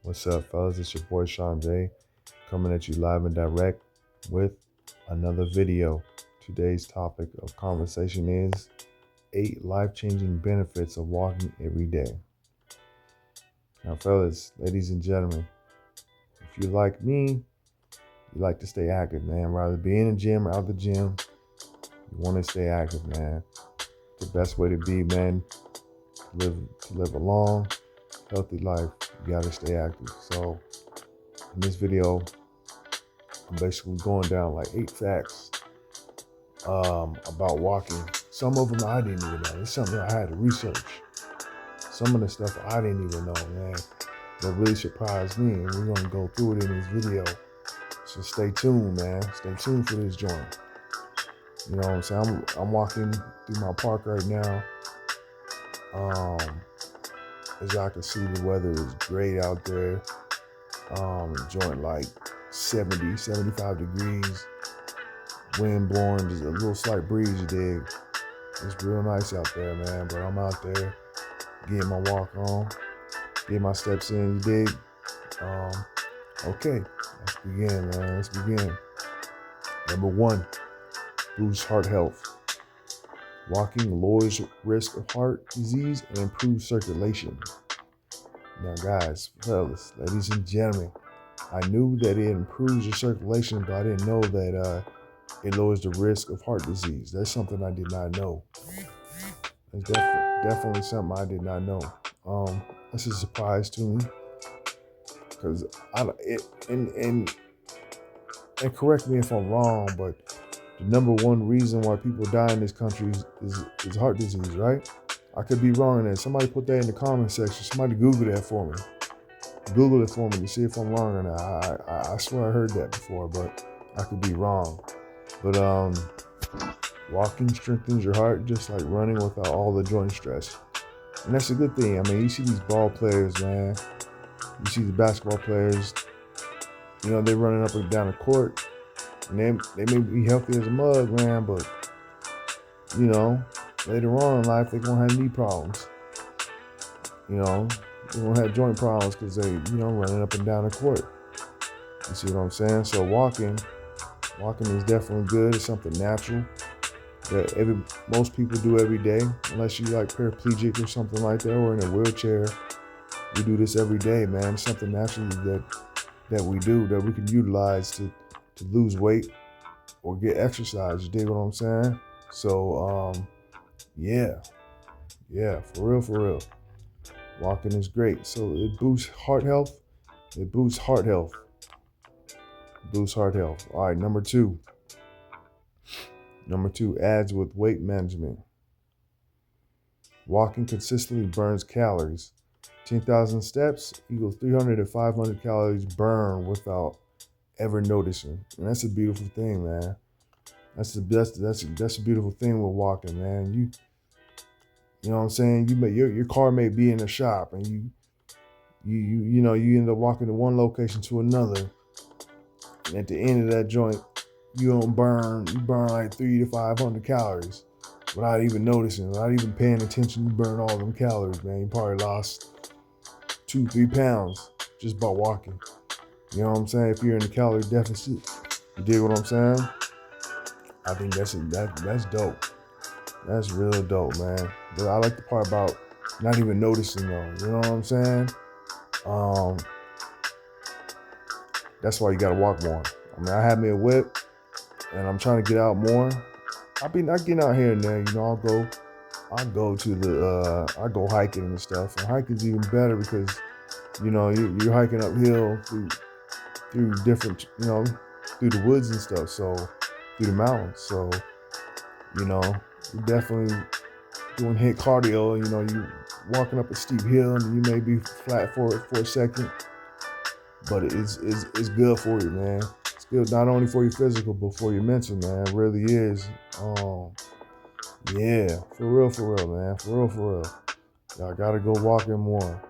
What's up, fellas? It's your boy Sean J, coming at you live and direct with another video. Today's topic of conversation is 8 life-changing benefits of walking every day. Now, fellas, ladies and gentlemen, if you like me, you like to stay active, man. Rather be in the gym or out the gym, you want to stay active, man. The best way to be, man, to live a long, healthy life, you gotta stay active. So, in this video, I'm basically going down like 8 facts about walking. Some of them I didn't even know. It's something I had to research. Some of the stuff I didn't even know, man, that really surprised me. And we're gonna go through it in this video. So stay tuned, man. Stay tuned for this joint. You know what I'm saying? I'm walking through my park right now. As y'all can see, the weather is great out there. Joint like 70, 75 degrees. Wind blowing, just a little slight breeze, you dig. It's real nice out there, man. But I'm out there getting my walk on, getting my steps in, you dig. Okay, let's begin, man. Let's begin. Number 1, boosts heart health. Walking lowers risk of heart disease and improves circulation. Now, guys, fellas, ladies and gentlemen, I knew that it improves your circulation, but I didn't know that it lowers the risk of heart disease. That's something I did not know. That's definitely something I did not know. That's a surprise to me, because and correct me if I'm wrong, but the number 1 reason why people die in this country is heart disease, right? I could be wrong in that. Somebody put that in the comment section. Somebody Google that for me. Google it for me to see if I'm wrong or not. I swear I heard that before, but I could be wrong. But walking strengthens your heart just like running without all the joint stress. And that's a good thing. I mean, you see these ball players, man. You see the basketball players, you know, they're running up and down the court. And they may be healthy as a mug, man, but, you know, later on in life, they're going to have knee problems. You know, they're going to have joint problems because they, you know, running up and down the court. You see what I'm saying? So walking is definitely good. It's something natural that most people do every day, unless you like paraplegic or something like that, or in a wheelchair. We do this every day, man. It's something naturally that we do, that we can utilize to lose weight or get exercise. You dig what I'm saying? So, yeah, for real. Walking is great. So it boosts heart health. All right, number 2. Adds with weight management. Walking consistently burns calories. 10,000 steps equals 300 to 500 calories burn without ever noticing. And that's a beautiful thing, man. That's a beautiful thing with walking, man. You know what I'm saying? Your car may be in a shop, and you know, you end up walking to one location to another, and at the end of that joint, you burn like 300 to 500 calories without even noticing, without even paying attention. You burn all them calories, man. You probably lost 2-3 pounds just by walking. You know what I'm saying? If you're in a calorie deficit, you dig what I'm saying? I think that's dope. That's real dope, man. But I like the part about not even noticing, though. You know what I'm saying? That's why you gotta walk more. I mean, I have me a whip, and I'm trying to get out more. I getting out here and there. You know, I go hiking and stuff. And hiking's even better because, you know, you're hiking uphill through different, you know, through the woods and stuff. So through the mountains. So, you know, you're definitely doing HIIT cardio. You know, you walking up a steep hill and you may be flat for a second, but it's good for you, man. It's good not only for your physical but for your mental, man. It really is. Yeah, for real, man. For real. Y'all gotta go walking more.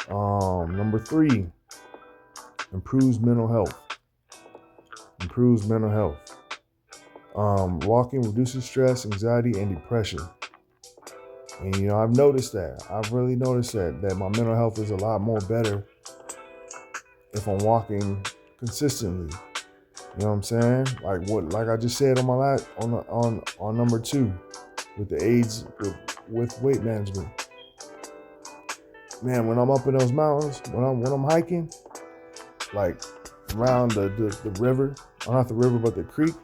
Number 3, improves mental health. Walking reduces stress, anxiety, and depression. And, you know, I've noticed that. I've really noticed that my mental health is a lot more better if I'm walking consistently. You know what I'm saying? Like I just said on my last on number 2 with the aids with weight management. Man, when I'm up in those mountains, when I'm hiking, like around the river, not the river but the creek,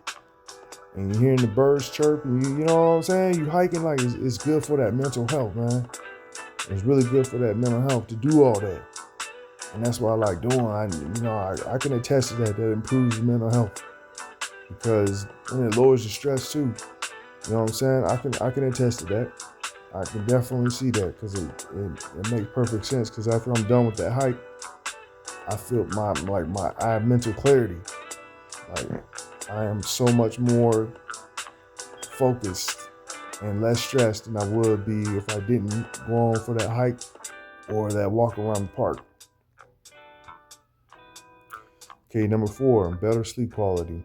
and you're hearing the birds chirp, and you know what I'm saying? You hiking, like it's good for that mental health, man. It's really good for that mental health to do all that. And that's what I like doing. I can attest to that. That improves mental health because it lowers the stress too. You know what I'm saying? I can attest to that. I can definitely see that because it makes perfect sense. Because after I'm done with that hike, I feel I have mental clarity. Like I am so much more focused and less stressed than I would be if I didn't go on for that hike or that walk around the park. Okay, number 4, better sleep quality.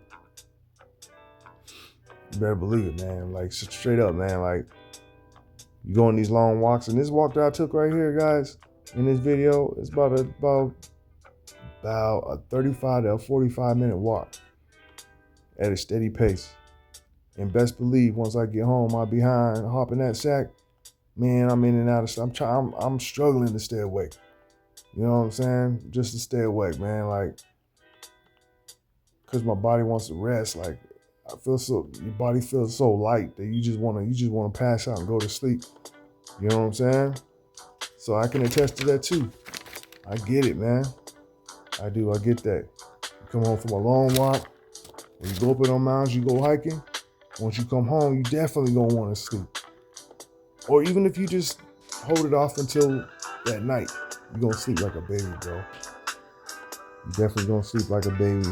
You better believe it, man. Like straight up, man. Like you go on these long walks, and this walk that I took right here, guys, in this video, it's about a 35 to a 45-minute walk at a steady pace. And best believe, once I get home, I'll be behind, hop in that sack. Man, I'm in and out of stuff. I'm struggling to stay awake. You know what I'm saying? Just to stay awake, man. Like, cause my body wants to rest. Like, your body feels so light that you just wanna pass out and go to sleep. You know what I'm saying? So I can attest to that too. I get it, man. I do. I get that. You come home from a long walk, or you go up in on mountains, you go hiking. Once you come home, you definitely gonna want to sleep. Or even if you just hold it off until that night, you're gonna sleep like a baby, bro. You definitely gonna sleep like a baby.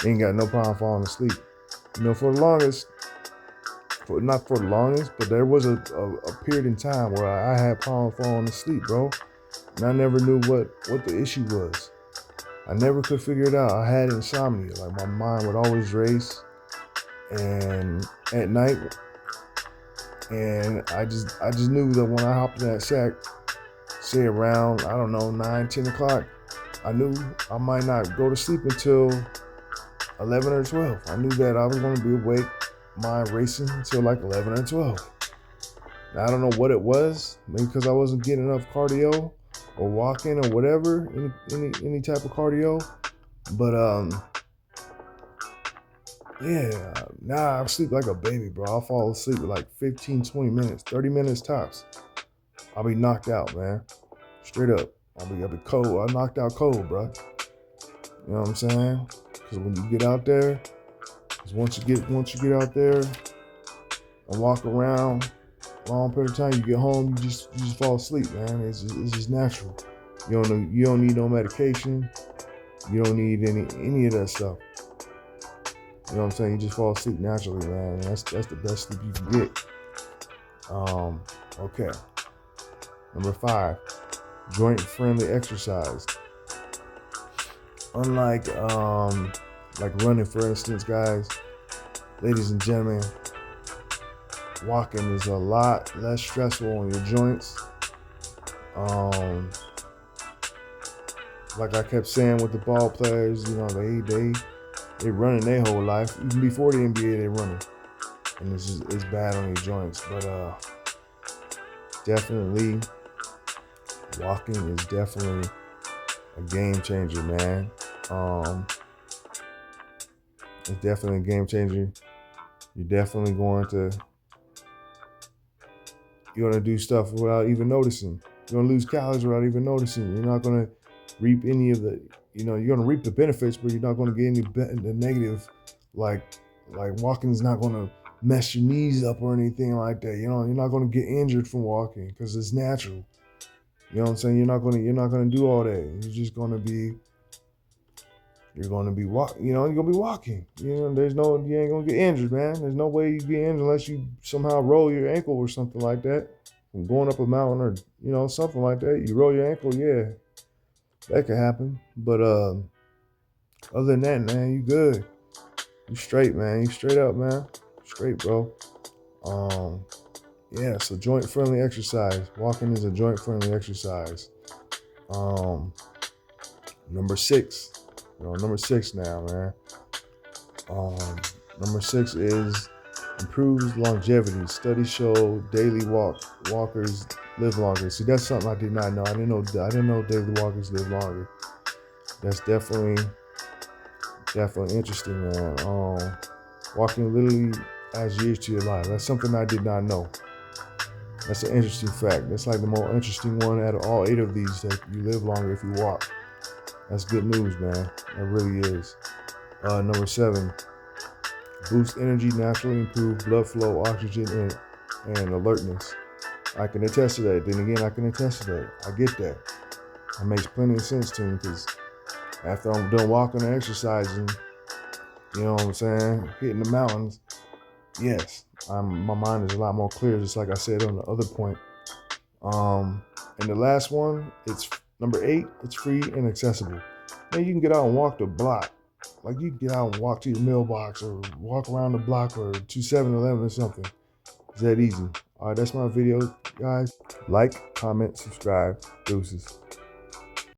Ain't got no problem falling asleep. You know, for the longest, not for the longest, but there was a period in time where I had problems falling asleep, bro. And I never knew what the issue was. I never could figure it out. I had insomnia. Like my mind would always race and at night. And I just knew that when I hopped in that sack, say around, I don't know, 9, 10 o'clock, I knew I might not go to sleep until 11 or 12. I knew that I was going to be awake, mind racing until like 11 or 12. Now, I don't know what it was, maybe because I wasn't getting enough cardio or walking or whatever, any type of cardio. But yeah, now I sleep like a baby, bro. I'll fall asleep with like 15, 20 minutes, 30 minutes tops. I'll be knocked out, man. Straight up. I'll be cold. I knocked out cold, bro. You know what I'm saying? Because when you get out there, once you get out there and walk around a long period of time, you get home, you just fall asleep, man. It's just natural. You don't need no medication. You don't need any of that stuff. You know what I'm saying? You just fall asleep naturally, man. And that's the best sleep you can get. Okay. Number 5, joint-friendly exercise. Unlike like running, for instance, guys, ladies and gentlemen, walking is a lot less stressful on your joints. Like I kept saying with the ball players, you know, they running their whole life. Even before the NBA, they running, and it's bad on your joints. But definitely, walking is definitely a game changer, man. It's definitely a game changer. You're definitely going to do stuff without even noticing. You're gonna lose calories without even noticing. You're not gonna reap any of the, you're gonna reap the benefits, but you're not gonna get any the negative, like walking is not gonna mess your knees up or anything like that. You're not gonna get injured from walking because it's natural. You know what I'm saying? You're not gonna do all that. You're just gonna be. You're gonna be walking. You're gonna be walking. You ain't gonna get injured, man. There's no way you get injured unless you somehow roll your ankle or something like that. From going up a mountain or something like that. You roll your ankle, yeah, that could happen. But other than that, man, you good. You straight, man. You straight up, man. Straight, bro. Yeah. So joint friendly exercise. Walking is a joint friendly exercise. Number 6. We're on number 6 now, man. Number 6 is improves longevity. Studies show daily walkers live longer. See, that's something I did not know. I didn't know daily walkers live longer. That's definitely interesting, man. Walking literally adds years to your life. That's something I did not know. That's an interesting fact. That's like the more interesting one out of all 8 of these, that you live longer if you walk. That's good news, man. That really is. Number 7, boost energy, naturally improve blood flow, oxygen, and alertness. I can attest to that. Then again, I can attest to that. I get that. It makes plenty of sense to me, because after I'm done walking and exercising, you know what I'm saying, hitting the mountains, yes, my mind is a lot more clear, just like I said on the other point. And the last one, it's number 8, it's free and accessible. Man, you can get out and walk the block. Like, you can get out and walk to your mailbox or walk around the block or to 7-Eleven or something. It's that easy. All right, that's my video, guys. Like, comment, subscribe. Deuces.